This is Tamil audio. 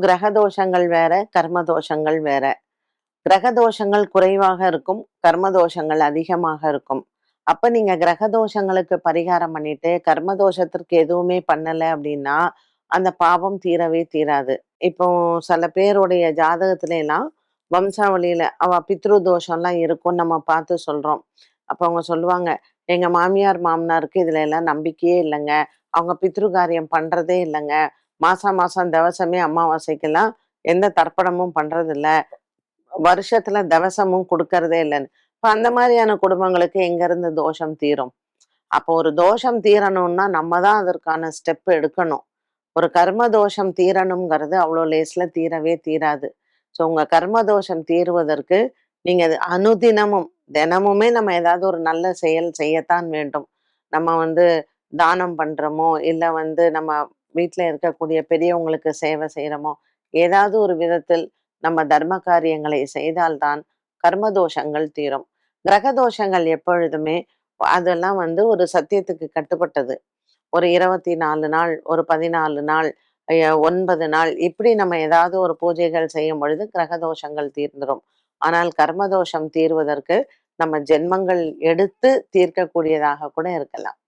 கிரக தோஷங்கள் வேற, கர்ம தோஷங்கள் வேற. கிரக தோஷங்கள் குறைவாக இருக்கும், கர்ம தோஷங்கள் அதிகமாக இருக்கும். அப்ப நீங்க கிரக தோஷங்களுக்கு பரிகாரம் பண்ணிட்டு, கர்ம தோஷத்திற்கு எதுவுமே பண்ணல அப்படின்னா, அந்த பாவம் தீரவே தீராது. இப்போ சில பேருடைய ஜாதகத்துல எல்லாம் வம்சாவளியில பித்ரு தோஷம்லாம் இருக்கும்னு நம்ம பார்த்து சொல்றோம். அப்ப அவங்க சொல்லுவாங்க, "எங்க மாமியார், மாமனாருக்கு இதுல எல்லாம் நம்பிக்கையே இல்லங்க. அவங்க பித்ரு காரியம் பண்றதே இல்லங்க. மாசம் மாசம் தவசமே அமாவாசைக்கெல்லாம் எந்த தர்ப்பணமும் பண்றதில்ல. வருஷத்துல தவசமும் குடுக்கறதே இல்லன்னு." இப்ப அந்த மாரியான குடும்பங்களுக்கு எங்கருந்து தோஷம் தீரும்? அப்போ ஒரு தோஷம் தீரணும்னா, நம்ம தான் அதற்கான ஸ்டெப் எடுக்கணும். ஒரு கர்ம தோஷம் தீரணுங்கிறது அவ்வளோ லேஸ்ல தீரவே தீராது. ஸோ உங்க கர்ம தோஷம் தீருவதற்கு நீங்க அது அனுதினமும், தினமுமே நம்ம ஏதாவது ஒரு நல்ல செயல் செய்யத்தான் வேண்டும். நம்ம வந்து தானம் பண்றோமோ, இல்ல வந்து நம்ம வீட்ல இருக்கக்கூடிய பெரியவங்களுக்கு சேவை செய்றோமோ, ஏதாவது ஒரு விதத்தில் நம்ம தர்ம காரியங்களை செய்தால்தான் கர்ம தோஷங்கள் தீரும். கிரக தோஷங்கள் எப்பொழுதுமே அதெல்லாம் வந்து ஒரு சத்தியத்துக்கு கட்டுப்பட்டது. ஒரு 24 நாள், ஒரு 14 நாள், 9 நாள் இப்படி நம்ம ஏதாவது ஒரு பூஜைகள் செய்யும் பொழுது கிரக தோஷங்கள் தீர்ந்துரும். ஆனால் கர்ம தோஷம் தீர்வதற்கு நம்ம ஜென்மங்கள் எடுத்து தீர்க்கக்கூடியதாக கூட இருக்கலாம்.